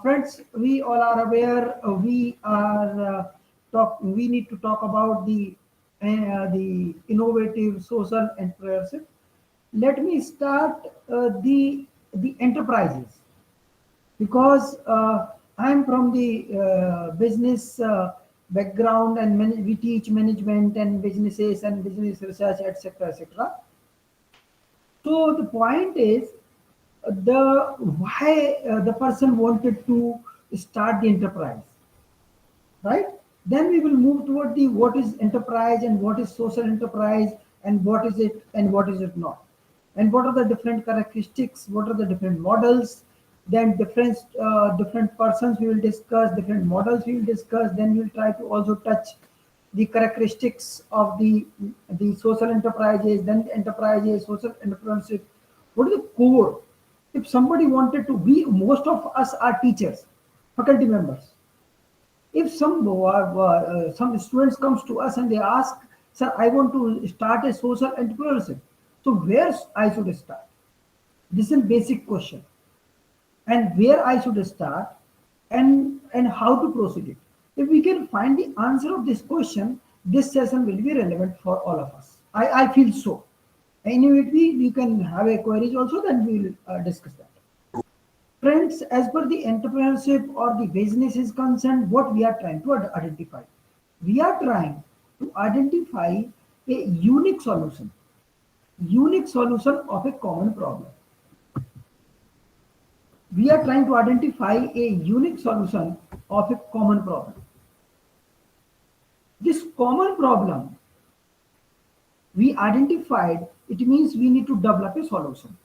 Friends, we all are aware. We need to talk about the innovative social entrepreneurship. Let me start the enterprises because I'm from the business background, and we teach management and businesses and business research, etc., etc. So the point is the why the person wanted to start the enterprise, right? Then we will move toward the what is enterprise and what is social enterprise and what is it and what is it not, and what are the different characteristics, what are the different models. Then different persons we will discuss, different models we will discuss. Then we will try to also touch the characteristics of the social enterprises, then the enterprises, social entrepreneurship. What is the core? If somebody wanted to, we most of us are teachers, faculty members. If some students comes to us and they ask, sir, I want to start a social entrepreneurship, so where I should start? This is a basic question, and where I should start, and how to proceed it. If we can find the answer of this question, this session will be relevant for all of us. I feel so. Anyway, we can have a queries also, then we will discuss that. Friends, as per the entrepreneurship or the business is concerned, what we are trying to identify? We are trying to identify a unique solution of a common problem. We are trying to identify a unique solution of a common problem. This common problem we identified, it means we need to develop a solution.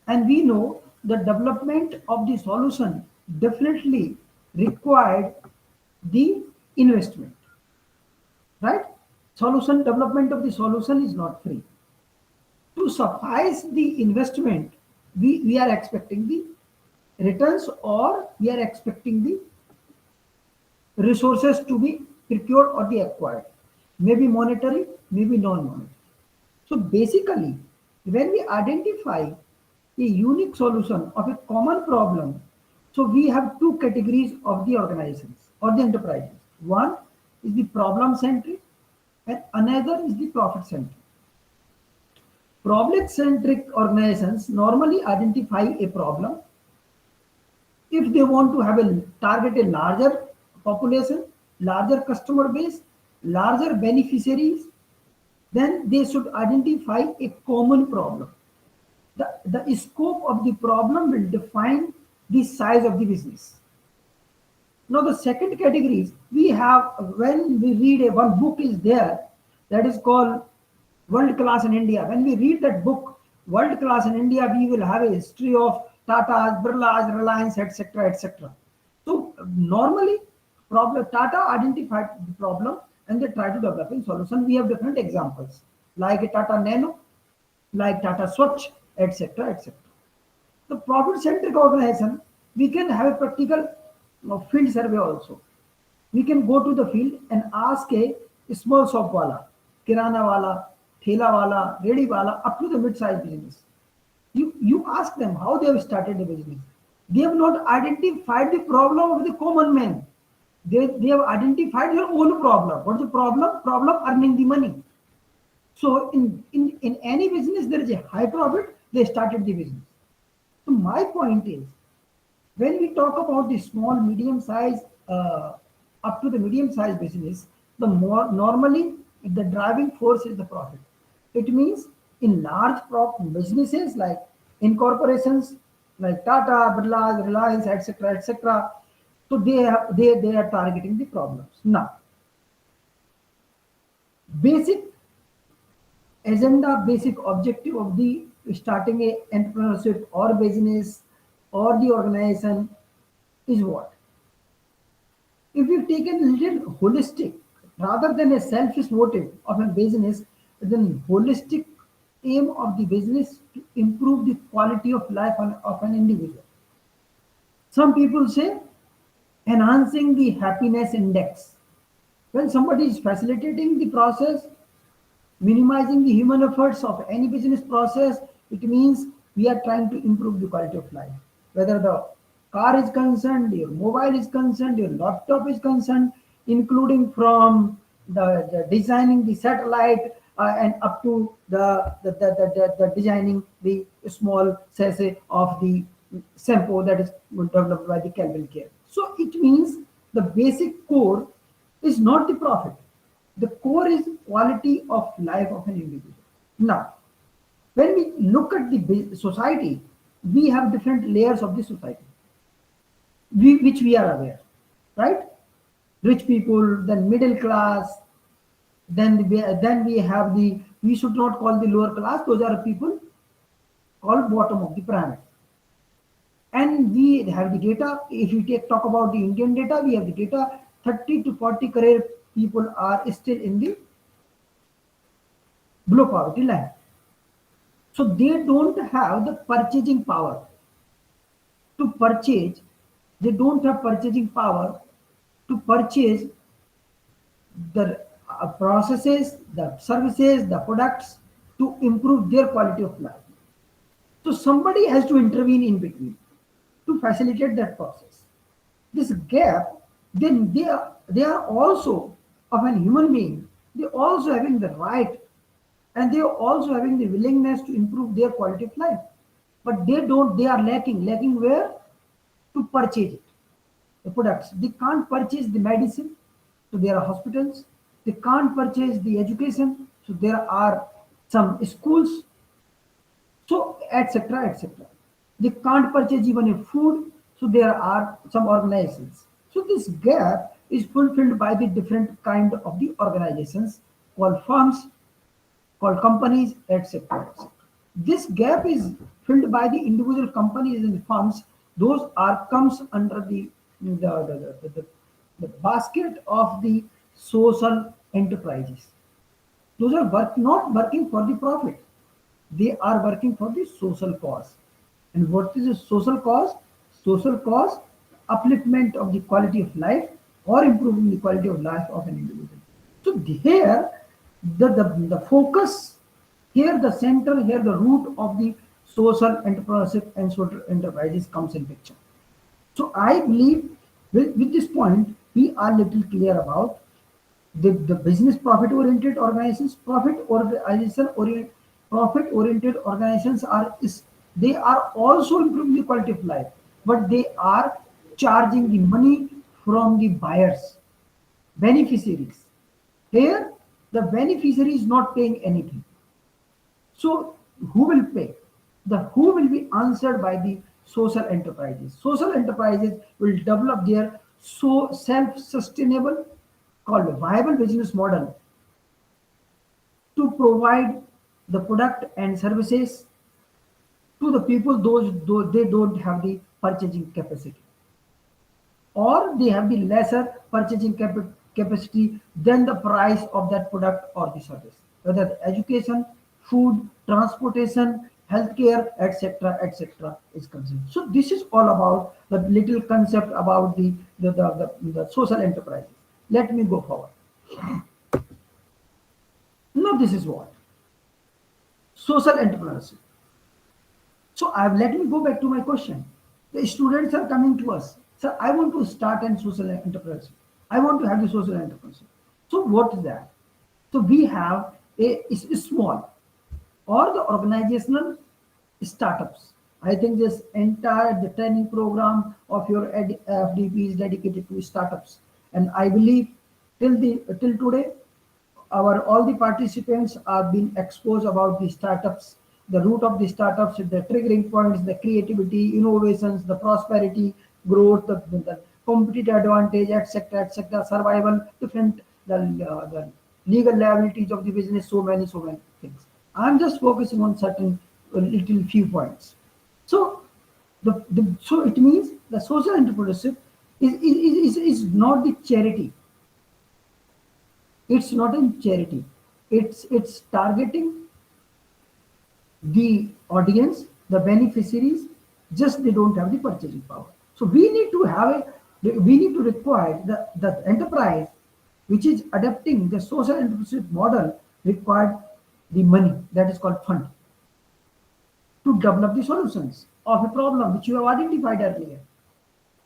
And we know the development of the solution definitely required the investment, right? Solution development of the solution is not free. To suffice the investment, we are expecting the returns, or we are expecting the resources to be procured or be acquired, maybe monetary, maybe non-monetary. So basically, when we identify a unique solution of a common problem, so we have two categories of the organizations or the enterprises. One is the problem centric and another is the profit centric. Problem centric organizations normally identify a problem. If they want to have a target a larger population, larger customer base, larger beneficiaries, then they should identify a common problem. The scope of the problem will define the size of the business. Now the second category is we have, when we read one book is there that is called World Class in India. When we read that book, World Class in India, we will have a history of Tata's, Birla's, Reliance, etc., etc. So normally, Tata identified the problem and they try to develop a solution. We have different examples like a Tata Nano, like Tata Swatch, etc., etc. The profit-centric organization, we can have a practical field survey also. We can go to the field and ask a small shop wala, kirana wala, thela wala, ready wala, up to the mid-sized business. You ask them how they have started the business. They have not identified the problem of the common man. They have identified their own problem. What is the problem? Problem earning the money. So in any business, there is a high profit, they started the business. So my point is, when we talk about the small, medium size, up to the medium size business, the more normally the driving force is the profit. It means in large businesses like in corporations like Tata, Birla, Reliance, etc., etc. So they are targeting the problems. Now, basic agenda, basic objective of the starting a entrepreneurship or business or the organization is what? If you take a little holistic, rather than a selfish motive of a business, then holistic aim of the business to improve the quality of life of an individual. Some people say enhancing the happiness index. When somebody is facilitating the process, minimizing the human efforts of any business process, it means we are trying to improve the quality of life. Whether the car is concerned, your mobile is concerned, your laptop is concerned, including from the designing the satellite and up to the designing the small sachet of the shampoo that is developed by the Calvin Care. So it means the basic core is not the profit. The core is quality of life of an individual. Now, when we look at the society, we have different layers of the society, which we are aware, right? Rich people, then middle class, then we have the, we should not call the lower class, those are people called bottom of the pyramid. And we have the data, if you talk about the Indian data, we have the data 30 to 40 crore people are still in the below poverty line. So they don't have the purchasing power to purchase, they don't have purchasing power to purchase the processes, the services, the products to improve their quality of life. So somebody has to intervene in between to facilitate that process. This gap, then they are also of an human being. They also having the right and they are also having the willingness to improve their quality of life. But they don't, they are lacking where? To purchase it, the products. They can't purchase the medicine, so there are hospitals. They can't purchase the education, so there are some schools, so etc. etc. They can't purchase even a food, so there are some organizations. So this gap is fulfilled by the different kind of the organizations called firms, called companies, etc. etc. This gap is filled by the individual companies and firms. Those are comes under the basket of the social enterprises. Those are not working for the profit. They are working for the social cause. And what is a social cause? Social cause, upliftment of the quality of life or improving the quality of life of an individual. So here, the focus, here the center, here the root of the social entrepreneurship and social enterprises comes in picture. So I believe with this point, we are little clear about the business profit oriented organizations. Profit oriented organizations are is they are also improving the quality of life, but they are charging the money from the buyers, beneficiaries. Here the beneficiary is not paying anything. So who will pay? The who will be answered by the social enterprises. Social enterprises will develop their so self-sustainable called viable business model to provide the product and services to the people those they don't have the purchasing capacity, or they have the lesser purchasing capacity than the price of that product or the service, whether the education, food, transportation, healthcare, etc., etc., is concerned. So this is all about the little concept about the social enterprises. Let me go forward. Now this is what social entrepreneurship. So let me go back to my question. The students are coming to us. Sir, I want to start an social entrepreneurship. I want to have the social entrepreneurship. So what is that? So we have a small or the organizational startups. I think this entire the training program of your FDP is dedicated to startups, and I believe till today our all the participants are being exposed about the startups, the root of the startups, the triggering points, the creativity, innovations, the prosperity, growth, the competitive advantage, etc., etc., survival, different the legal liabilities of the business, so many things. I'm just focusing on certain little few points. So so it means the social entrepreneurship is not the charity. It's not in charity. It's targeting the audience, the beneficiaries, just they don't have the purchasing power. So we need to we need to require the enterprise which is adapting the social entrepreneurship model required the money that is called fund to develop the solutions of a problem which you have identified earlier.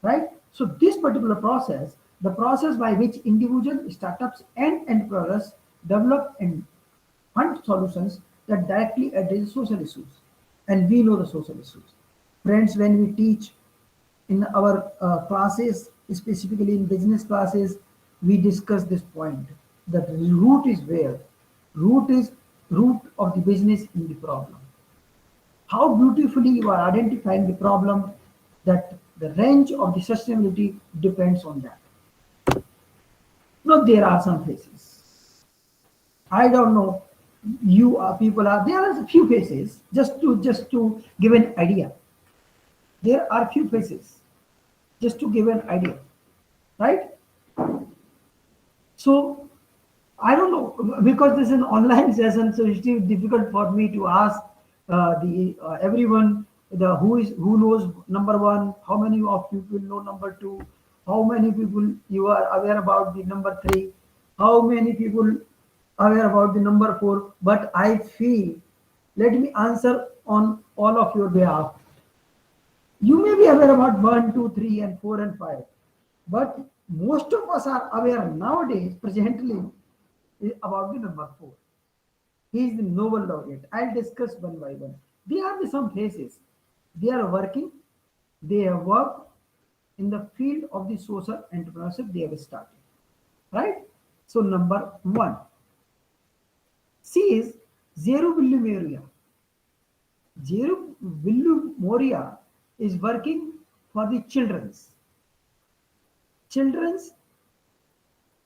right? So this particular process, the process by which individual startups and entrepreneurs develop and fund solutions that directly address social issues. And we know the social issues. Friends, when we teach in our classes, specifically in business classes, we discuss this point. That root is where? Root is root of the business in the problem. How beautifully you are identifying the problem, that the range of the sustainability depends on that. Now there are some phases. I don't know, you are people are there are a few phases, just to give an idea. There are few phases, just to give an idea, right? So I don't know, because this is an online session, so it's still difficult for me to ask the everyone the who knows number one, how many of you will know number two, how many people you are aware about the number three, how many people aware about the number four. But I feel, let me answer on all of your behalf. You may be aware about one, two, three, and four and five, but most of us are aware nowadays, presently, about the number four. He is the Nobel laureate. I'll discuss one by one. There are some places. They are working. They have worked in the field of the social entrepreneurship. They have started. Right? So number one, C is Zero Billu Moria. Zero Billu Moria is working for the children's. Children's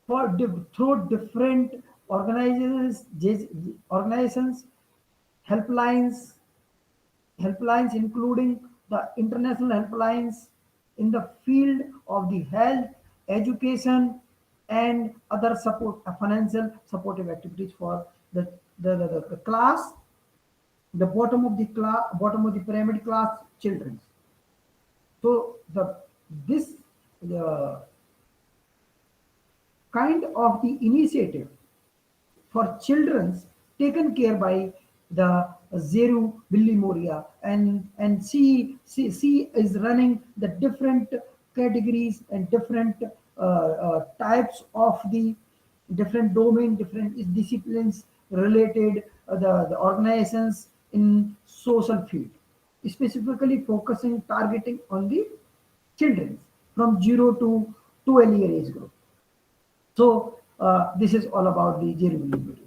for through different organizations, helplines, including the international helplines in the field of the health, education, and other support, financial supportive activities for the class, the bottom of the pyramid class children. So this the kind of the initiative for children taken care by the Zeru Billy Moria, and she is running the different categories and different types of the different domain, different disciplines related the organizations in social field, specifically focusing targeting on the children from 0 to 12 year age group. So this is all about the Jeremy.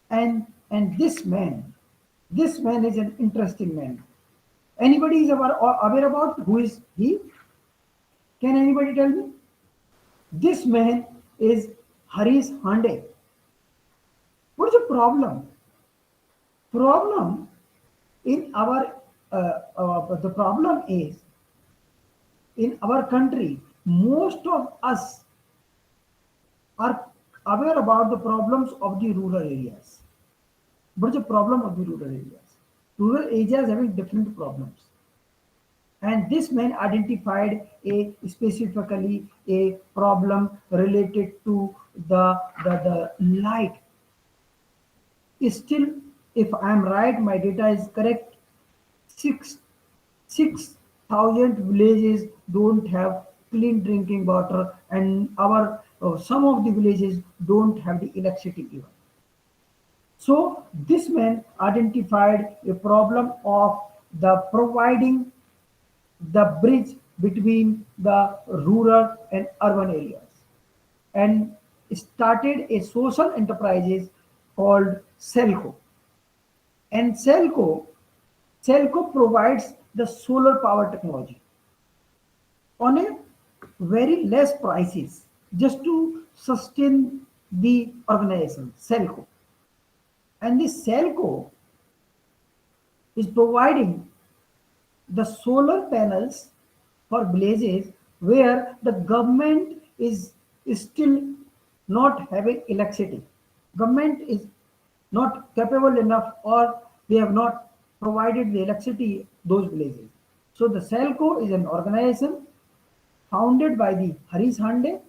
And this man is an interesting man. Anybody is aware about who is he? Can anybody tell me? This man is Harish Hande. What is the problem? Problem in our the problem is in our country. Most of us are aware about the problems of the rural areas. But the problem of the rural areas? Rural areas having different problems. And this man identified a specifically a problem related to the light. Still, if I am right, my data is correct, six 6,000 villages don't have clean drinking water, and our some of the villages don't have the electricity even. So this man identified a problem of the providing the bridge between the rural and urban areas, and started a social enterprises called Selco. And Selco provides the solar power technology on a very less prices just to sustain the organization, Selco. And this Selco is providing the solar panels for villages where the government is still not having electricity. Government is not capable enough, or they have not provided the electricity those villages. So the Selco is an organization founded by the Harish Hande,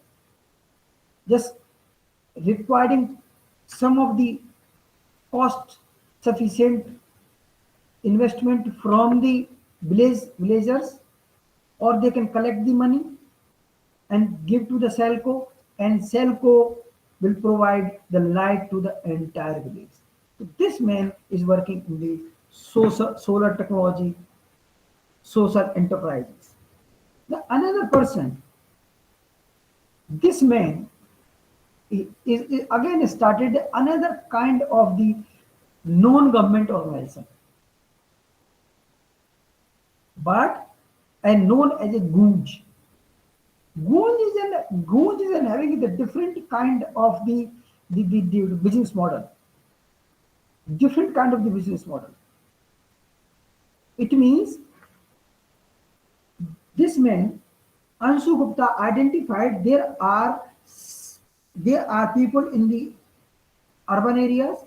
just requiring some of the cost sufficient investment from the villagers, or they can collect the money and give to the Selco, and Selco will provide the light to the entire village. So this man is working in the solar technology, social enterprises. The another person, this man is again started another kind of the non-government organization, but and known as a Goonj. Goonj is having the different kind of the business model, different kind of the business model. It means this man, Anshu Gupta, identified there are people in the urban areas.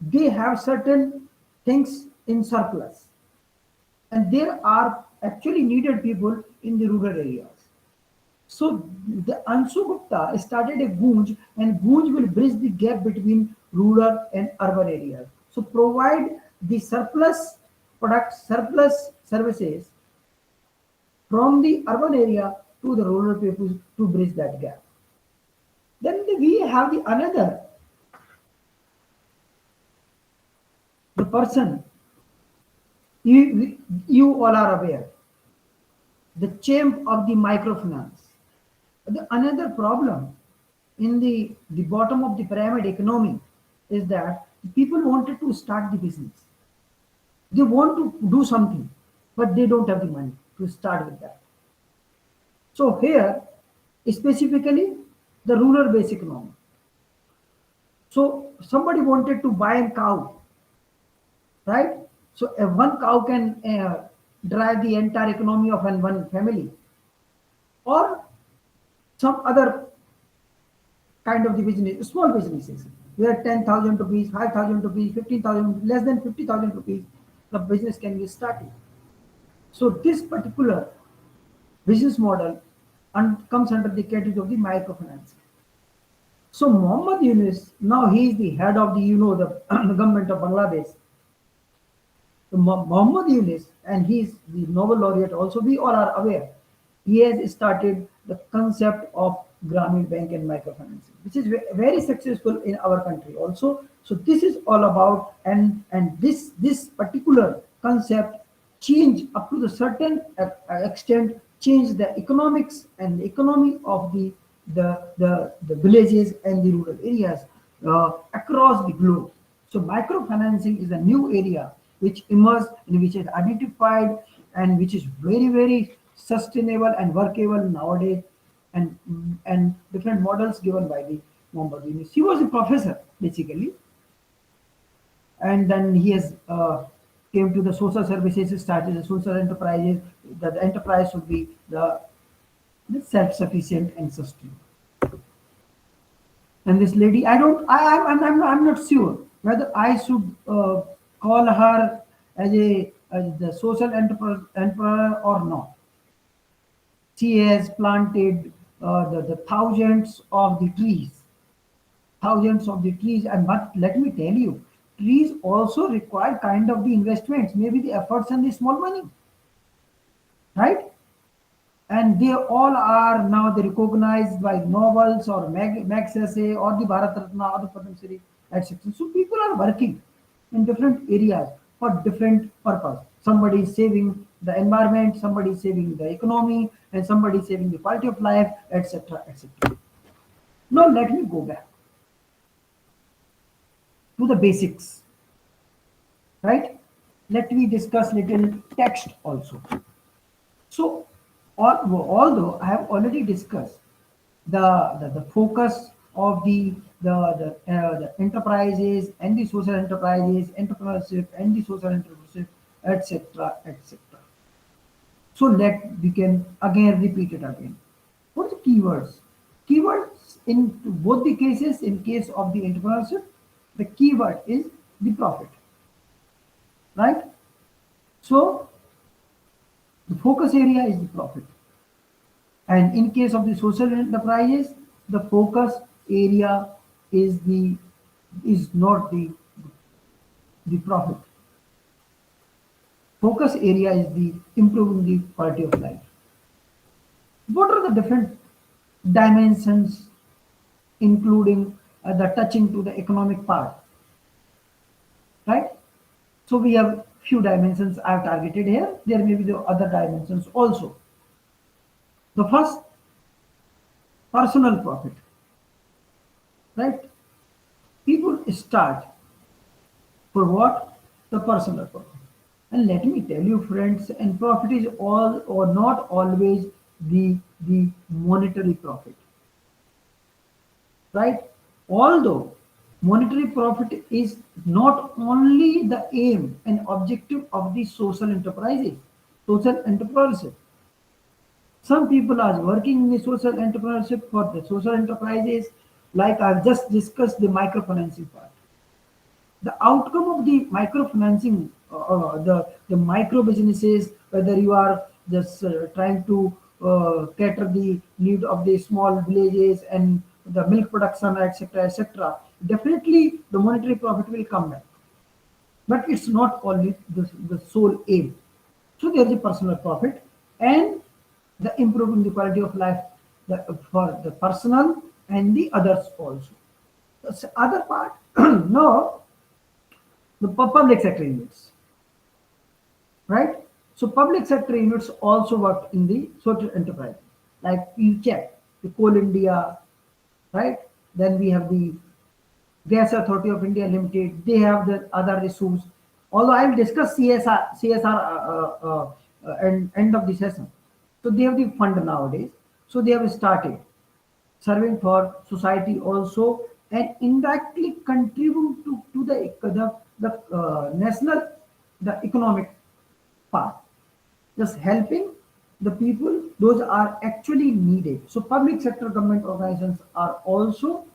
They have certain things in surplus, and there are actually needed people in the rural areas. So the Anshu Gupta started a Goonj, and Goonj will bridge the gap between rural and urban areas. So provide the surplus products, surplus services from the urban area to the rural people to bridge that gap. Then we have the another, the person you all are aware, the champ of the microfinance. The another problem in the bottom of the pyramid economy is that people wanted to start the business. They want to do something, but they don't have the money to start with that. So here, specifically, the rural base economy. So somebody wanted to buy a cow, right? So one cow can drive the entire economy of one family, or some other kind of the business, small businesses, where 10,000 rupees, 5,000 rupees, 15,000, less than 50,000 rupees, the business can be started. So this particular business model comes under the category of the microfinance. So Muhammad Yunus, now he is the head of the, the government of Bangladesh. So Muhammad Yunus, and he is the Nobel laureate also, we all are aware. He has started the concept of Grameen Bank and microfinancing, which is very successful in our country also. So this is all about, and this particular concept change up to the certain extent, change the economics and the economy of the villages and the rural areas across the globe. So microfinancing is a new area which emerged and which is identified and which is very, very sustainable and workable nowadays, and different models given by the Muhammad Yunus. He was a professor basically, and then he has came to the social services, started the social enterprises. The enterprise should be the self-sufficient and sustainable. And this lady, I don't, I'm not sure whether I should call her as the social entrepreneur or not. She has planted the thousands of the trees, and but let me tell you, trees also require kind of the investments, maybe the efforts and the small money, right? And they all are now they recognized by novels or Max Essay or the Bharat Ratna or the Padma Shri, etc. So people are working in different areas for different purpose. Somebody is saving the environment, somebody is saving the economy, and somebody is saving the quality of life, etc., etc. Now let me go back to the basics, right? Let me discuss little text also. So, although I have already discussed the focus of the enterprises and the social enterprises, entrepreneurship and the social entrepreneurship, etc., etc. So let we can again repeat it again. What are the keywords? Keywords in both the cases, in case of the entrepreneurship, the keyword is the profit, right? So the focus area is the profit. And in case of the social enterprises, the focus area is not the profit. Focus area is the improving the quality of life. What are the different dimensions, including the touching to the economic part, right? So we have few dimensions I have targeted here. There may be the other dimensions also. The first, personal profit, right? People start for what? The personal profit. And let me tell you, friends, and profit is all or not always the monetary profit, right? Although monetary profit is not only the aim and objective of the social enterprises, social entrepreneurship. Some people are working in the social entrepreneurship for the social enterprises, like I've just discussed the microfinancing part. The outcome of the microfinancing, the micro businesses, whether you are just trying to cater the need of the small villages and the milk production, etc., etc., definitely the monetary profit will come back. But it's not only the sole aim. So there is a personal profit and the improving the quality of life, for the personal and the others also. The other part, no, the public sector units, right? So public sector units also work in the social enterprise. Like you check the Coal India, right? Then we have the Gas Authority of India Limited. They have the other issues. Although I will discuss CSR and end of the session. So they have the fund nowadays. So they have started serving for society also and indirectly contribute to the national, the economic part, just helping the people those are actually needed. So public sector government organizations are also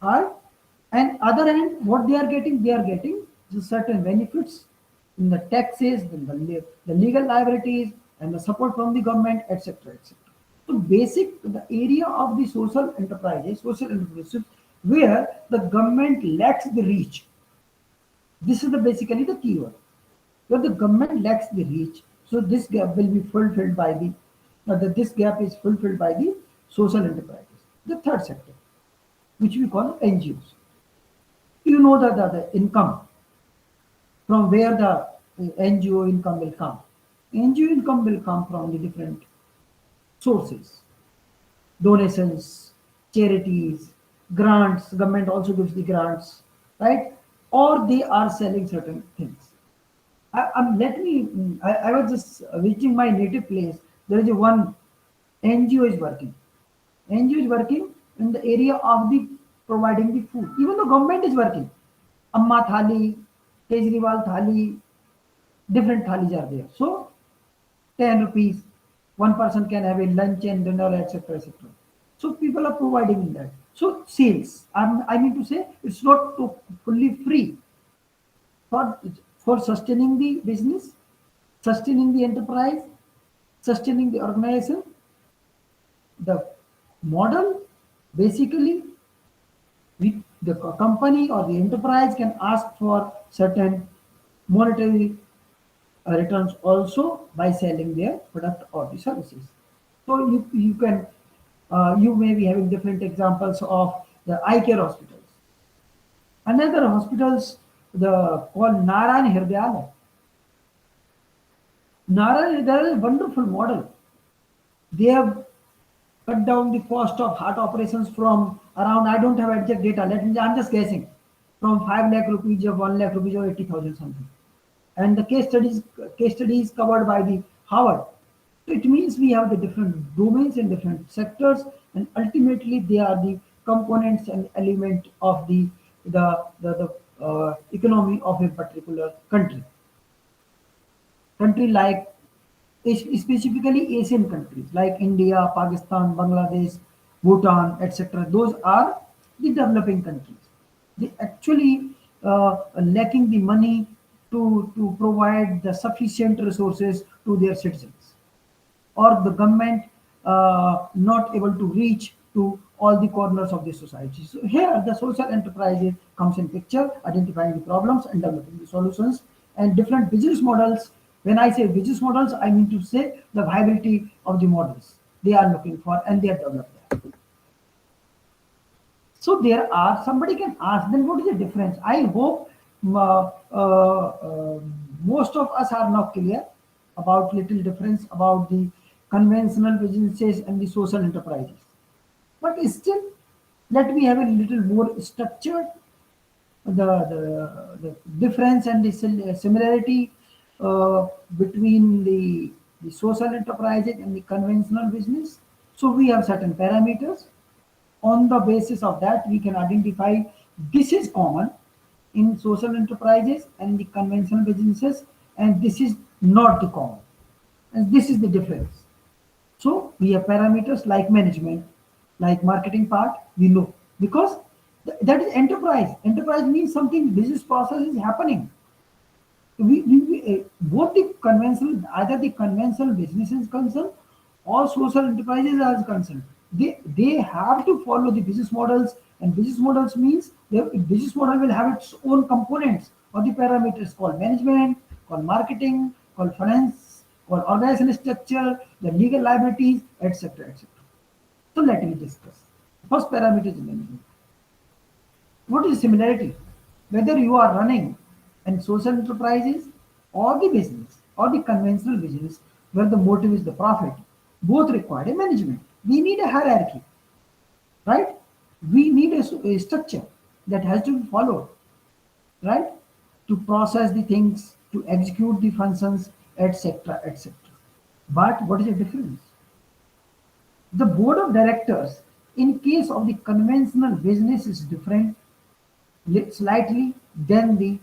are, and other end what they are getting certain benefits in the taxes, in the legal liabilities and the support from the government, etc., etc. So basic the area of the social enterprises, social entrepreneurship, where the government lacks the reach. This is the basically the keyword. Where the government lacks the reach, so this gap will be fulfilled by this gap is fulfilled by the social enterprises. The third sector, which we call NGOs. You know that the income from where the NGO income will come. NGO income will come from the different sources, donations, charities, grants. Government also gives the grants, right? Or they are selling certain things. Let me. I was just reaching my native place. There is a one NGO is working. NGO is working in the area of the providing the food. Even the government is working. Amma thali, Kejriwal thali, different thalis are there. So 10 rupees, one person can have a lunch and dinner, etc., etc. So people are providing that. So sales, I mean to say, it's not fully free for sustaining the business, sustaining the enterprise, sustaining the organization. The model basically, the company or the enterprise can ask for certain monetary returns also by selling their product or the services. So you can you may be having different examples of the eye care hospitals. Another hospitals, the called Narayan Hirdayalaya. Narayan Hirdayalaya is a wonderful model. They have cut down the cost of heart operations from around, I don't have exact data, I'm just guessing, from 5 lakh rupees or 1 lakh rupees or 80,000 something. And the case studies covered by the Harvard. So it means we have the different domains and different sectors, and ultimately they are the components and element of the economy of a particular country. Country like specifically Asian countries like India, Pakistan, Bangladesh, Bhutan, etc. Those are the developing countries. They actually lacking the money to provide the sufficient resources to their citizens, or the government not able to reach to all the corners of the society. So here the social enterprises comes in picture, identifying the problems and developing the solutions and different business models When I say business models, I mean to say the viability of the models they are looking for and they are developed. So there are, somebody can ask, then what is the difference? I hope most of us are now clear about little difference about the conventional businesses and the social enterprises. But still, let me have a little more structured the difference and the similarity between the social enterprises and the conventional business. So we have certain parameters. On the basis of that, we can identify this is common in social enterprises and the conventional businesses, and this is not the common. And this is the difference. So we have parameters like management, like marketing part, we know because that is enterprise. Enterprise means something business process is happening. Both the conventional, either the conventional business is concerned or social enterprises are concerned. They have to follow the business models, and business models means the business model will have its own components or the parameters called management, called marketing, called finance, called organizational structure, the legal liabilities, etc. etc. So let me discuss. First parameter is management. What is similarity? Whether you are running an social enterprises or the business or the conventional business where the motive is the profit, both require a management. We need a hierarchy, right? We need a structure that has to be followed, right? To process the things, to execute the functions, etc. etc. But what is the difference? The board of directors in case of the conventional business is different slightly than the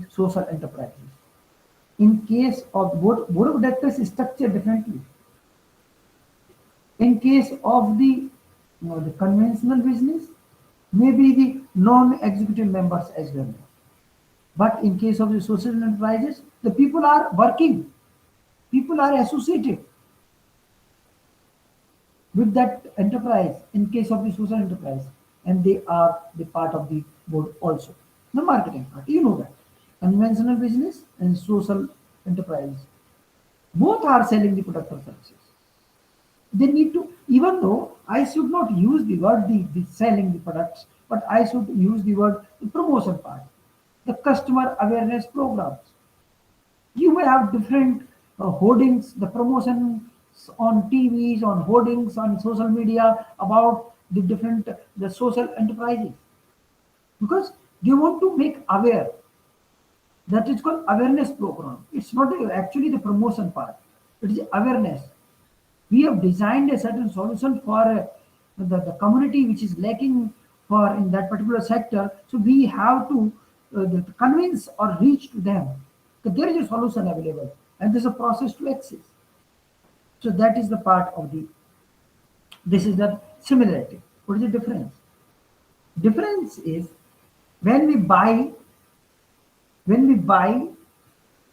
social enterprises. In case of board of directors is structured differently. In case of the conventional business, maybe the non-executive members as well. But in case of the social enterprises, the people are working, people are associated with that enterprise in case of the social enterprise, and they are the part of the board also. The marketing part, you know that. Conventional business and social enterprise, both are selling the product or services. They need to, even though I should not use the word the selling the products, but I should use the word the promotion part, the customer awareness programs. You may have different hoardings, the promotion on TVs, on hoardings, on social media about the different the social enterprises because they want to make aware. That is called awareness program. It's not actually the promotion part. It is awareness. We have designed a certain solution for the community which is lacking for in that particular sector. So we have to convince or reach to them that there is a solution available and there's a process to access. So that is the part of the, this is the similarity. What is the difference? Difference is when we buy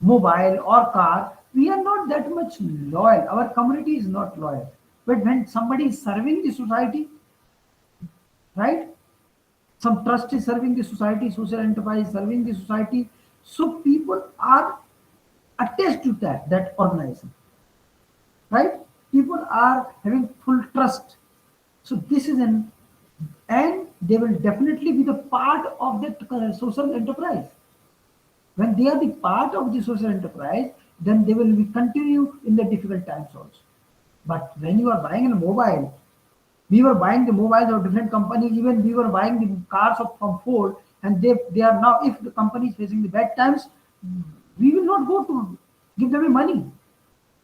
mobile or car, we are not that much loyal. Our community is not loyal. But when somebody is serving the society, right? Some trust is serving the society, social enterprise serving the society. So people are attached to that organization, right? People are having full trust. So this is an, and they will definitely be the part of that social enterprise. When they are the part of the social enterprise, then they will be continue in the difficult times also. But when you are buying a mobile, we were buying the mobiles of different companies, even we were buying the cars from Ford, and they are now, if the company is facing the bad times, we will not go to give them money.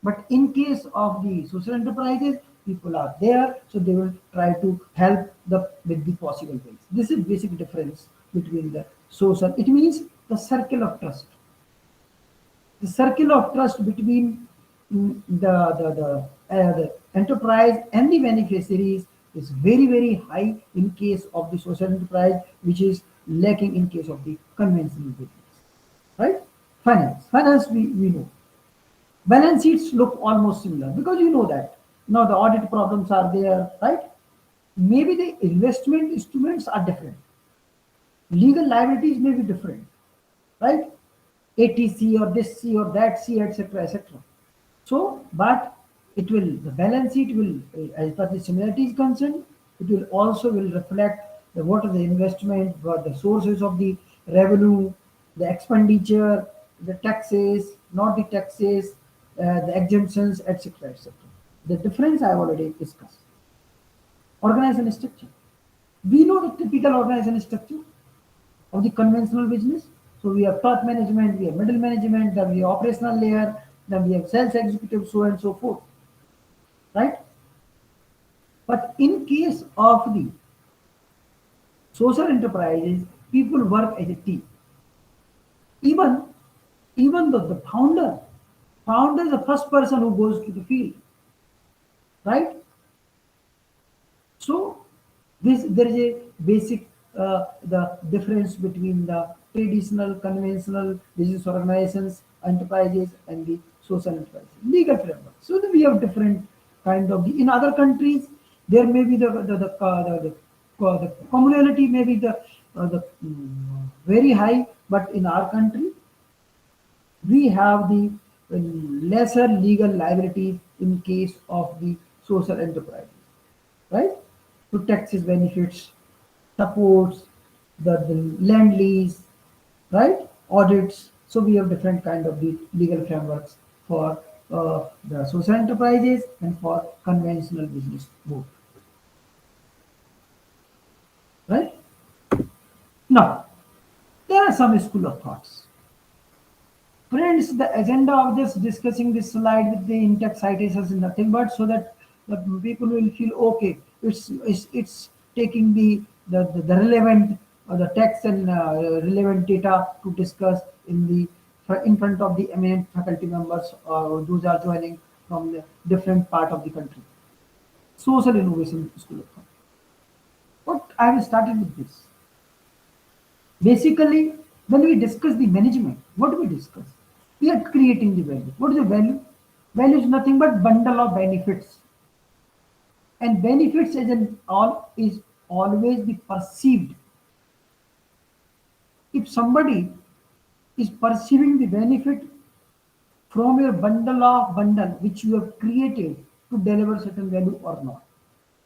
But in case of the social enterprises, people are there, so they will try to help with the possible ways. This is basic difference between the social. It means the circle of trust. The circle of trust between the enterprise and the beneficiaries is very high in case of the social enterprise, which is lacking in case of the conventional business. Right? Finance we know. Balance sheets look almost similar because you know that. Now the audit problems are there, right? Maybe the investment instruments are different. Legal liabilities may be different, right? ATC or this C or that C, etc., etc. So, but it will, the balance sheet will, as per the similarity is concerned, it will also will reflect the what are the investment, what the sources of the revenue, the expenditure, the taxes, not the taxes, the exemptions, etc., etc. The difference I have already discussed. Organization structure. We know the typical organization structure of the conventional business. So we have top management, we have middle management, then we have operational layer, then we have sales executive, so and so forth, right? But in case of the social enterprises, people work as a team. Even even though the founder is the first person who goes to the field, right? So this there is a basic the difference between the traditional conventional business organizations, enterprises, and the social enterprises. Legal framework. So we have different kind of in other countries there may be the communality may be very high, but in our country we have the lesser legal liabilities in case of the social enterprise, right? To taxes benefits, supports, the land lease, right? Audits. So we have different kind of the legal frameworks for the social enterprises and for conventional business both, right? Now, there are some school of thoughts. Friends, the agenda of just discussing this slide with the in-text citations is nothing but so that the people will feel okay. It's taking the relevant the text and relevant data to discuss in front of the eminent faculty members those are joining from the different part of the country. Social innovation school of thought. What I have started with this. Basically, when we discuss the management, what do we discuss? We are creating the value. What is the value? Value is nothing but bundle of benefits. And benefits is always the perceived. If somebody is perceiving the benefit from your bundle which you have created to deliver certain value or not.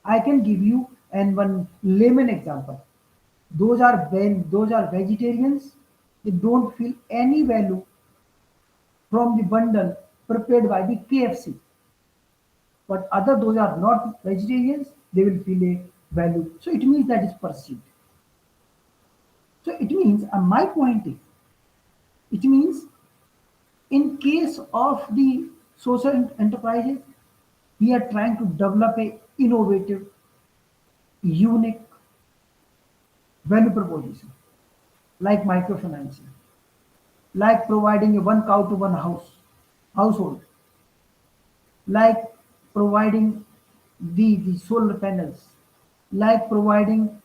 I can give you and one layman example. Those are vegetarians, they don't feel any value from the bundle prepared by the KFC. But other those are not vegetarians, they will feel a value. So it means that is perceived. So it means my point is, it means in case of the social enterprises, we are trying to develop a innovative, unique value proposition like microfinancing, like providing a one cow to one household, like providing the solar panels, like providing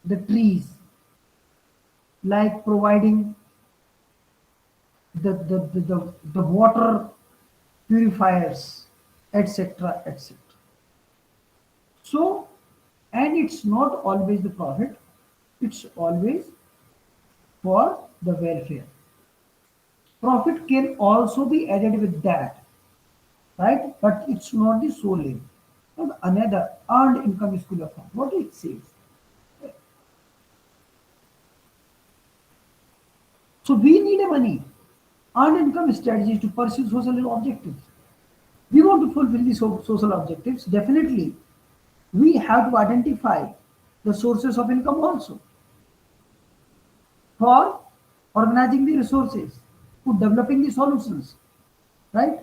the trees, like providing the water purifiers, etc., etc. So, and it's not always the profit, it's always for the welfare. Profit can also be added with that, right? But it's not the sole aim. And another earned income school of thought. What it says. So we need a money. Earned income strategies to pursue social objectives. We want to fulfill the social objectives. Definitely, we have to identify the sources of income also for organizing the resources, to developing the solutions, right?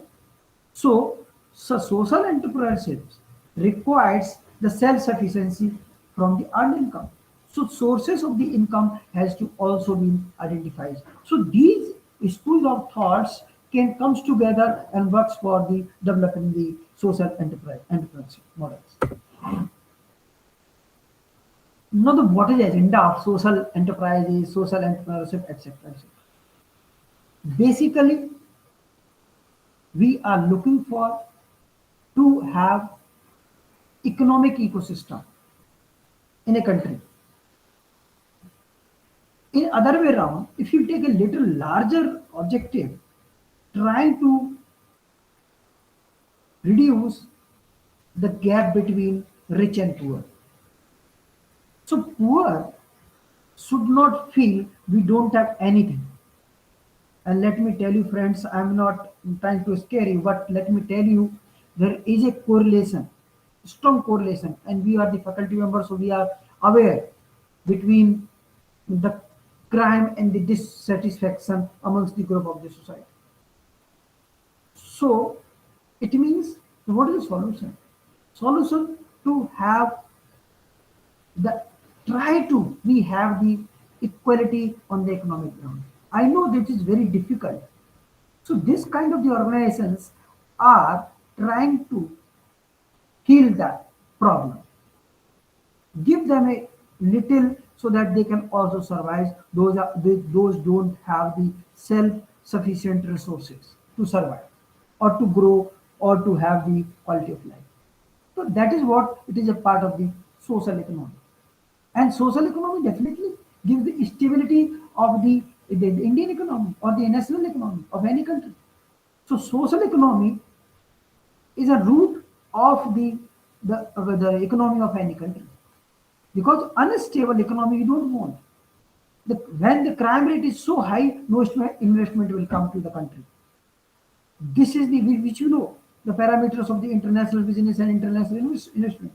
So social entrepreneurship requires the self-sufficiency from the earned income. So sources of the income has to also be identified. So these schools of thoughts can comes together and works for the developing the social entrepreneurship models. Now the what is the agenda of social enterprises, social entrepreneurship, etc. etc. Basically, we are looking for to have economic ecosystem in a country In other way around, if you take a little larger objective, trying to reduce the gap between rich and poor. So poor should not feel we don't have anything. And let me tell you, friends, I'm not trying to scare you, but let me tell you, there is a correlation, strong correlation, and we are the faculty members, so we are aware between the crime and the dissatisfaction amongst the group of the society. So it means what is the solution? Solution to have the try to we have the equality on the economic ground. I know this is very difficult. So this kind of the organizations are trying to heal that problem. Give them a little so that they can also survive. Those don't have the self-sufficient resources to survive or to grow or to have the quality of life. So that is what it is a part of the social economy. And social economy definitely gives the stability of the Indian economy or the national economy of any country. So social economy is a root of the economy of any country. Because unstable economy you don't want. When the crime rate is so high, no investment will come to the country. This is the which you know the parameters of the international business and international investment.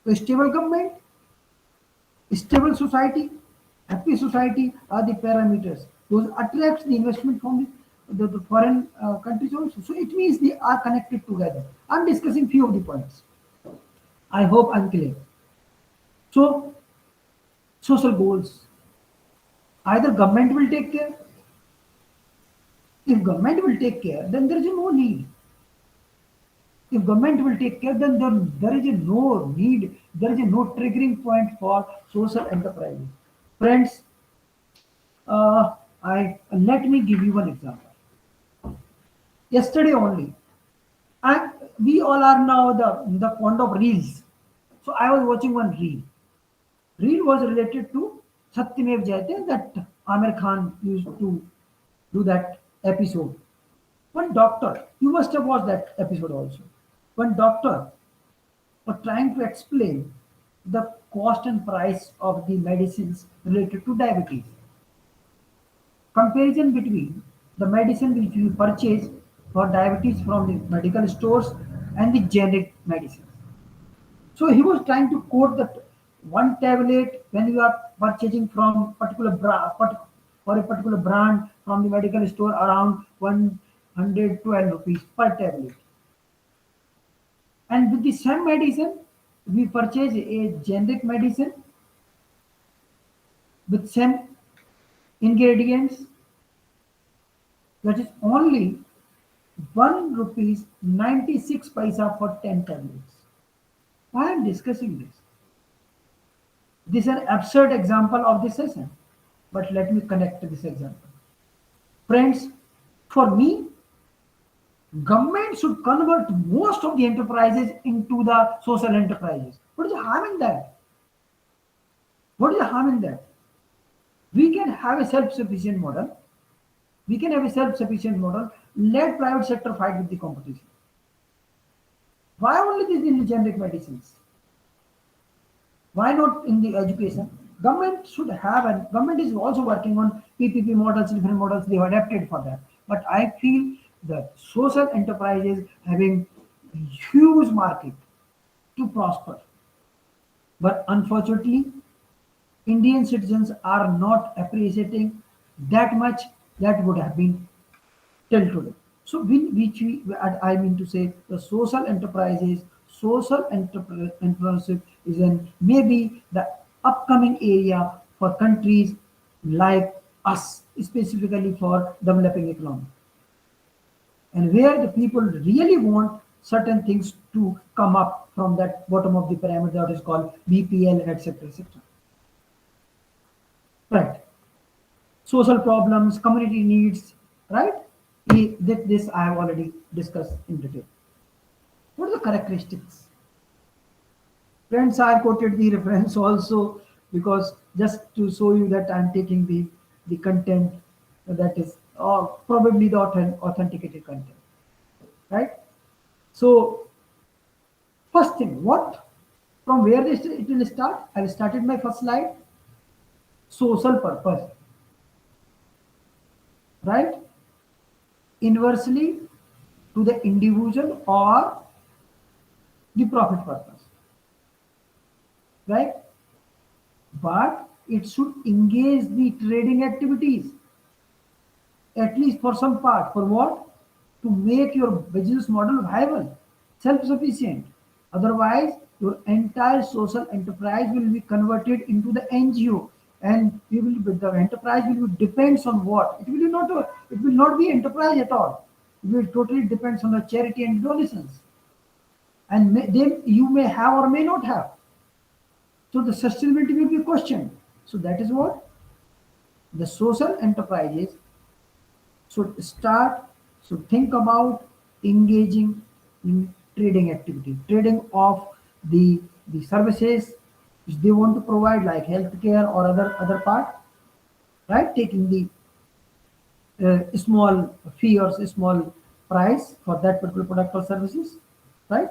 So stable government, stable society, happy society are the parameters. Those attracts the investment from the foreign countries also. So it means they are connected together. I'm discussing few of the points. I hope I'm clear. So social goals. Either government will take care. If government will take care, then there is no need. If government will take care, then there is a no need, there is a no triggering point for social enterprise. Friends, I let me give you one example. Yesterday only, and we all are now the fond of reels. So I was watching one reel. Reel was related to Satyamev Jayate that Amir Khan used to do that episode. One doctor, you must have watched that episode also. One doctor was trying to explain the cost and price of the medicines related to diabetes. Comparison between the medicine which you purchase for diabetes from the medical stores and the generic medicines. So he was trying to quote that one tablet when you are purchasing from for a particular brand from the medical store around 112 rupees per tablet. And with the same medicine, we purchase a generic medicine with same ingredients that is only 1 rupees 96 paisa for 10 tablets. Why I am discussing this? This is an absurd example of this session, but let me connect to this example. Friends, for me, government should convert most of the enterprises into the social enterprises. What is the harm in that? What is the harm in that? We can have a self-sufficient model. We can have a self-sufficient model. Let private sector fight with the competition. Why only these in the generic medicines? Why not in the education? Government should have, and government is also working on PPP models, different models. They have adapted for that. But I feel that social enterprises having huge market to prosper. But unfortunately, Indian citizens are not appreciating that much that would have been till today. So, I mean to say, the social enterprises, entrepreneurship is an maybe the upcoming area for countries like us, specifically for developing economy, and where the people really want certain things to come up from that bottom of the pyramid that is called BPL, etc., etc. Right. Social problems, community needs, right? This I have already discussed in detail. What are the characteristics? Friends, I quoted the reference also because just to show you that I'm taking the content that is probably the authenticated content, right? So first thing, what from where it will start? I have started my first slide. Social purpose, right? Inversely to the individual or the profit purpose, right? But it should engage the trading activities, at least for some part. For what? To make your business model viable, self-sufficient. Otherwise, your entire social enterprise will be converted into the NGO, and the enterprise will be depends on what? It will not be enterprise at all. It will totally depends on the charity and donations, and then you may have or may not have. So the sustainability will be questioned. So that is what the social enterprises should think about engaging in trading activity, trading of the services which they want to provide, like healthcare or other part, right? Taking the small fee or small price for that particular product or services, right?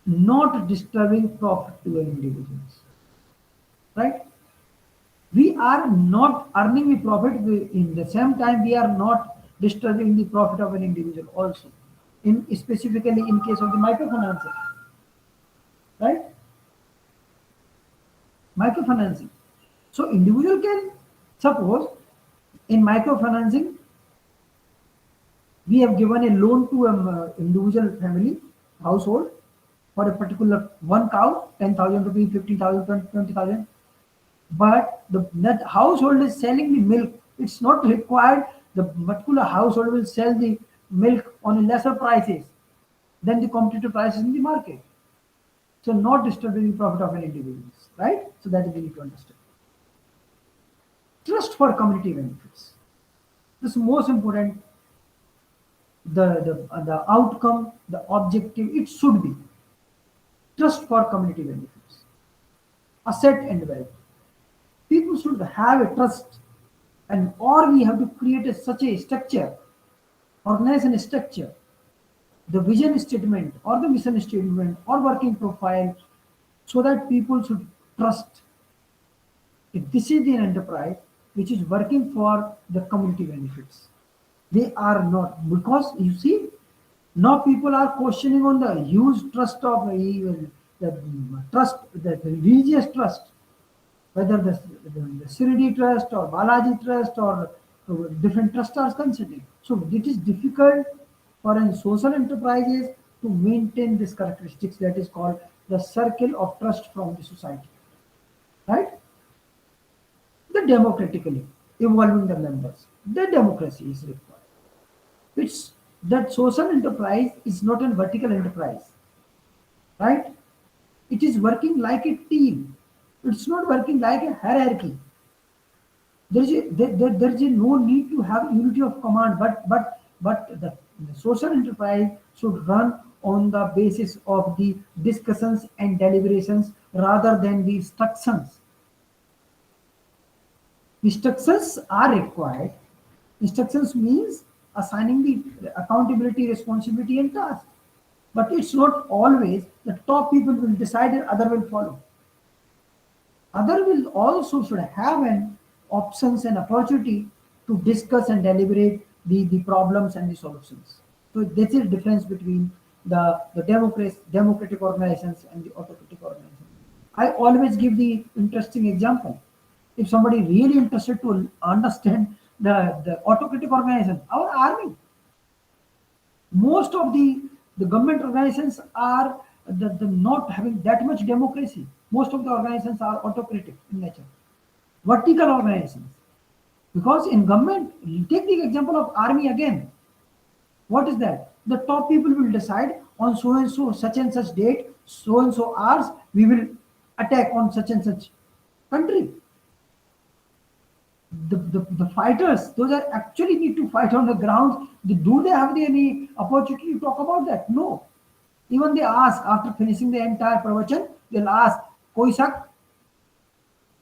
Not disturbing profit to individuals, right? We are not earning the profit. In the same time, we are not disturbing the profit of an individual also. In specifically in case of the microfinance, right? Microfinancing. So individual can suppose in microfinancing we have given a loan to an individual family household for a particular one cow, 10,000 rupees, 15,000, 20,000. But the that household is selling the milk. It's not required the particular household will sell the milk on lesser prices than the competitive prices in the market. So not disturbing the profit of an individual, right? So that is we need to understand. Trust for community benefits. This is most important. The outcome, the objective, it should be trust for community benefits, asset and wealth. People should have a trust, and or we have to create such a structure, organization structure, the vision statement or the mission statement or working profile, so that people should trust if this is the enterprise which is working for the community benefits. They are not, because you see, now people are questioning on the huge trust of the trust, the religious trust, whether the Sirdi trust or Balaji trust or different trusts are considering. So it is difficult for an social enterprises to maintain this characteristics that is called the circle of trust from the society, right? The democratically involving the members, the democracy is required. It's that social enterprise is not a vertical enterprise, right? It is working like a team. It's not working like a hierarchy. There is no need to have unity of command, but the social enterprise should run on the basis of the discussions and deliberations rather than the instructions. Instructions are required. Instructions means assigning the accountability, responsibility, and task. But it's not always the top people will decide and other will follow. Other will also should have an options and opportunity to discuss and deliberate the problems and the solutions. So this is the difference between the democratic organizations and the autocratic organizations. I always give the interesting example. If somebody really interested to understand the autocratic organization, our army, most of the government organizations are not having that much democracy. Most of the organizations are autocratic in nature, vertical organizations. Because in government, take the example of army again. What is that? The top people will decide on so and so, such and such date, so and so hours, we will attack on such and such country. The fighters, those are actually need to fight on the ground. Do they have any opportunity to talk about that? No. Even they ask after finishing the entire pravachan, they'll ask, koi shak?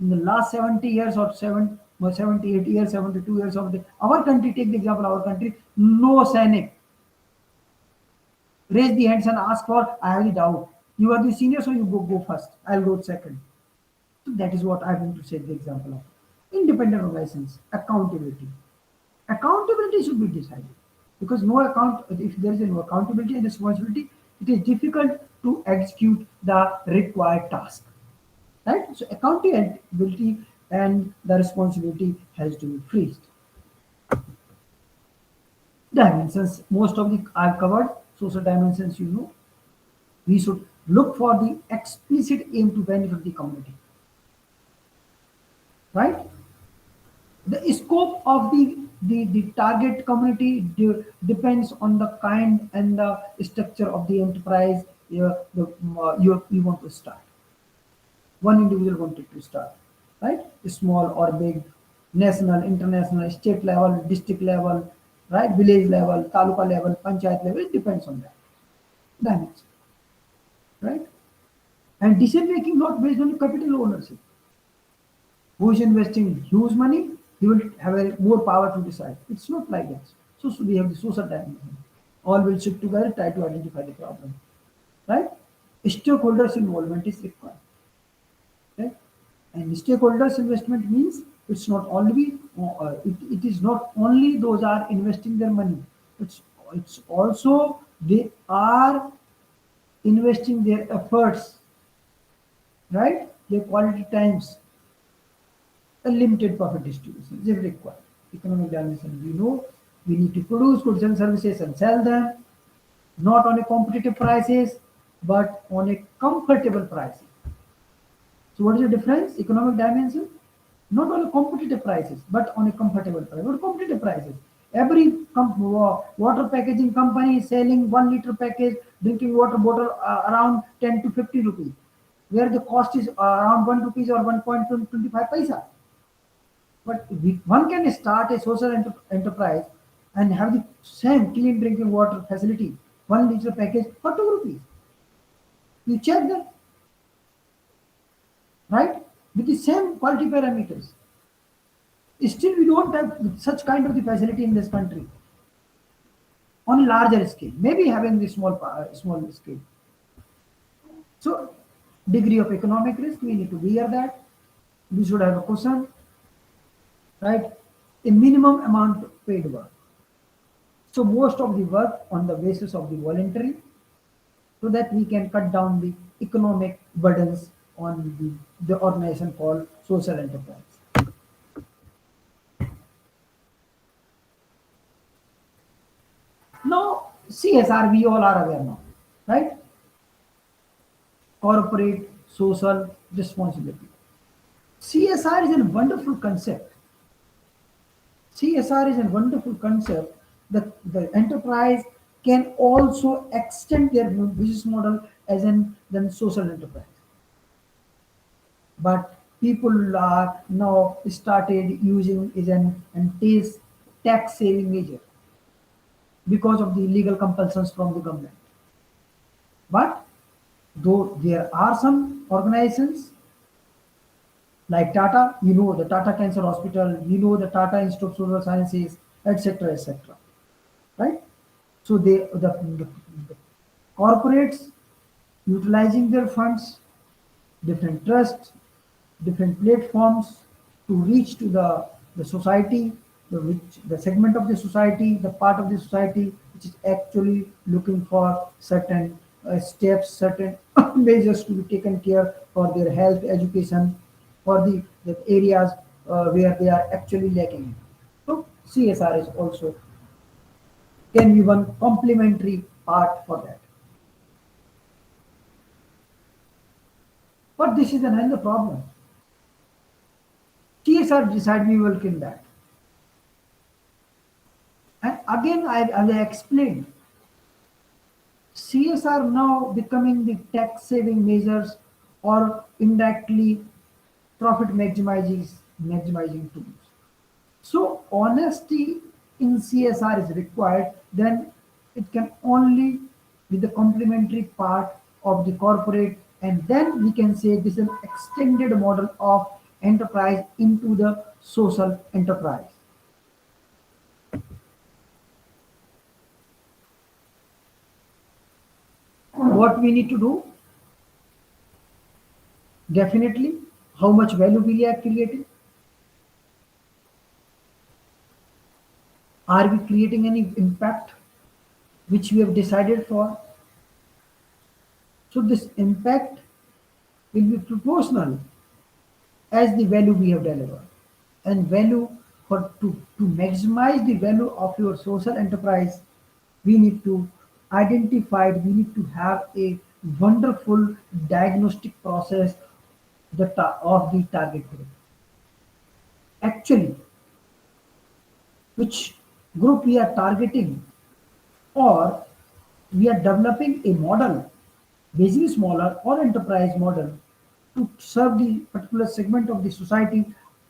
in the last 70 years or 78 years, 72 years of our country, take the example of our country, no Sainik raise the hands and ask for, I have the doubt. You are the senior, so you go first. I'll go second. So that is what I want to say the example of. Independent organizations, accountability. Accountability should be decided. Because no account, if there is no accountability and responsibility, it is difficult to execute the required task. Right? So accountability and the responsibility has to be freezed. Dimensions, most of the I've covered, social dimensions, we should look for the explicit aim to benefit the community. Right? The scope of the target community depends on the kind and the structure of the enterprise you want to start. One individual wanted to start, right? Small or big, national, international, state level, district level, right? Village level, taluka level, panchayat level, it depends on that. Dimension, right? And decision making not based on capital ownership. Who is investing huge money, he will have a more power to decide. It's not like that. So we have the social dimension. All will sit together, try to identify the problem. Right? Stakeholders involvement is required. Right? And stakeholders investment means it is not only those are investing their money. It's also they are investing their efforts, right? Their quality times, a limited profit distribution is required. Economic dimension, we need to produce goods and services and sell them, not on a competitive prices, but on a comfortable pricing. So what is the difference? Economic dimension, not on a competitive prices, but on a comfortable price. What competitive prices? Every water packaging company is selling 1 liter package drinking water bottle around 10 to 50 rupees, where the cost is around 1 rupees or 1.25 paisa. But one can start a social enterprise and have the same clean drinking water facility, 1 liter package for 2 rupees. You check that, right? With the same quality parameters. Still, we don't have such kind of the facility in this country on a larger scale. Maybe having the small scale. So, degree of economic risk, we need to bear that. We should have a cushion, right? A minimum amount paid work. So most of the work on the basis of the voluntary, so that we can cut down the economic burdens on the organization called social enterprise. Now, CSR, we all are aware now, right? Corporate social responsibility. CSR is a wonderful concept. CSR is a wonderful concept that the enterprise can also extend their business model as an then social enterprise. But people are now started using is an tax saving measure because of the legal compulsions from the government. But though there are some organizations like Tata, the Tata Cancer Hospital, the Tata Institute of Social Sciences, etc., etc. Right? So the corporates utilizing their funds, different trusts, different platforms to reach to the society, the segment of the society, the part of the society which is actually looking for certain steps, certain measures to be taken care for their health, education, for the areas where they are actually lacking. So CSR is also can be one complementary part for that. But this is another problem. CSR decide we will kill that. And again, as I explained, CSR now becoming the tax saving measures or indirectly profit maximizing tools. So honesty in CSR is required, then it can only be the complementary part of the corporate, and then we can say this is an extended model of enterprise into the social enterprise. What we need to do? Definitely, how much value we are creating? Are we creating any impact which we have decided for? So this impact will be proportional as the value we have delivered. And value to maximize the value of your social enterprise, we need to identify, we need to have a wonderful diagnostic process of the target group. Actually, which group we are targeting, or we are developing a model, business model or enterprise model to serve the particular segment of the society.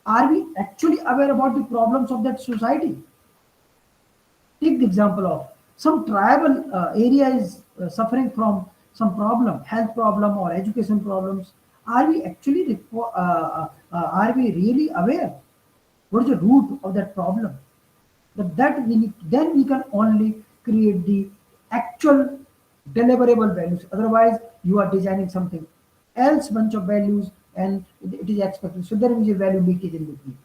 Are we actually aware about the problems of that society? Take the example of some tribal area is suffering from some problem, health problem or education problems. Are we actually are we really aware what is the root of that problem? That we need, then we can only create the actual deliverable values. Otherwise, you are designing something else, bunch of values, and it is expected. So there is a value leakage in between,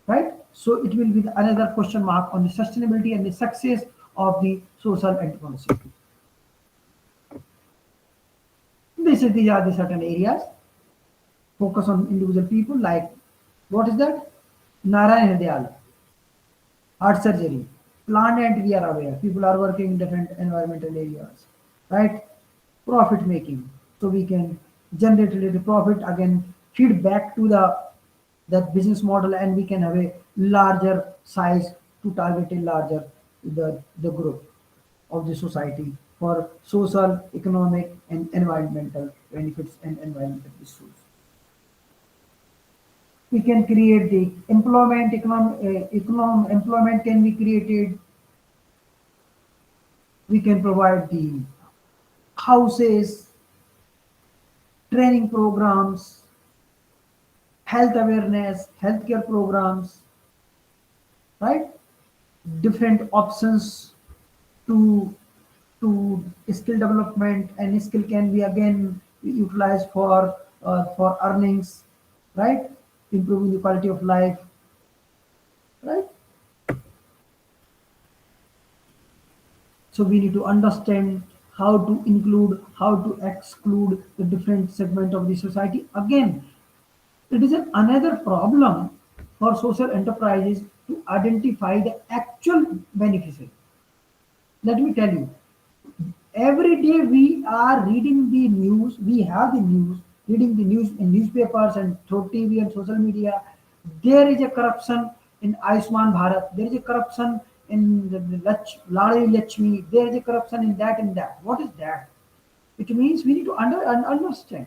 right? So it will be another question mark on the sustainability and the success of the social entrepreneurship. These are the certain areas. Focus on individual people, like what is that? Narayan Hridayal, heart surgery, plant and we are aware. People are working in different environmental areas, right? Profit making. So we can generate related profit, again feed back to the that business model, and we can have a larger size to target a larger the group of the society for social, economic, and environmental benefits and environmental issues. We can create the employment, employment can be created. We can provide the houses, training programs, health awareness, healthcare programs, right? Different options to skill development, and skill can be again utilized for earnings, right? Improving the quality of life, right? So we need to understand how to include, how to exclude the different segment of the society. Again, it is another problem for social enterprises to identify the actual beneficiary. Let me tell you, every day we are reading the news, we have the news, reading the news in newspapers and through TV and social media. There is a corruption in Ayushman Bharat, there is a corruption in the Ladi Lakshmi, there is a corruption in that and that. What is that? It means we need to understand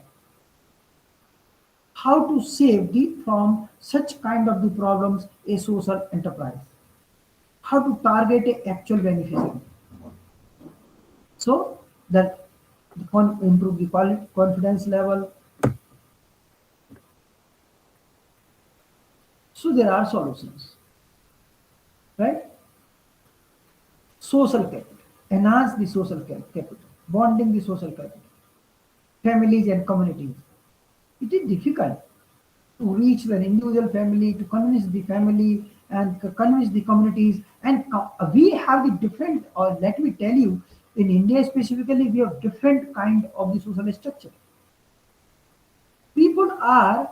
how to save from such kind of the problems a social enterprise, how to target a actual beneficiary, so that improve the quality, confidence level. So there are solutions, right? Social capital, enhance the social capital, bonding the social capital, families and communities. It is difficult to reach the individual family, to convince the family and convince the communities. And we have the different, or let me tell you, in India specifically, we have different kind of the social structure. People are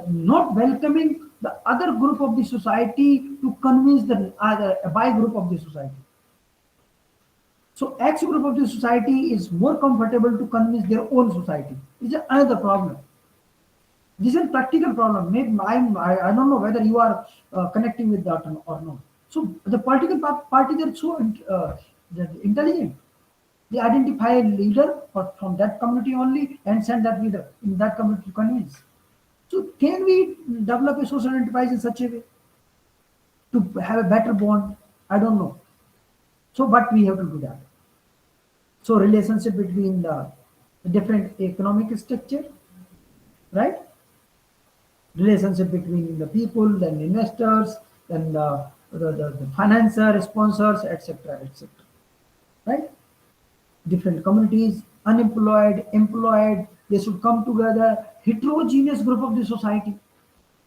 not welcoming the other group of the society to convince the other by group of the society. So X group of the society is more comfortable to convince their own society. It's another problem. This is a practical problem. Maybe I don't know whether you are connecting with that or not. So the political parties are so intelligent. They identify a leader from that community only and send that leader in that community to convince. So can we develop a social enterprise in such a way to have a better bond? I don't know. So but we have to do that. So relationship between the different economic structure, right? relationship between the people, then investors, then the financier, sponsors, etc., etc. Right? Different communities, unemployed, employed, they should come together, heterogeneous group of the society.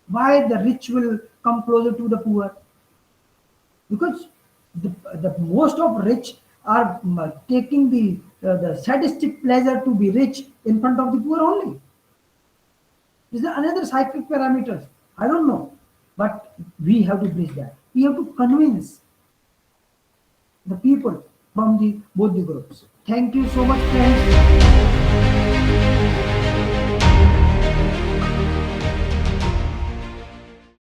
Why the rich will come closer to the poor? Because the most of rich are taking the sadistic pleasure to be rich in front of the poor only. Is there another psychic parameters? I don't know. But we have to bridge that. We have to convince the people from the both the groups. Thank you so much, friends.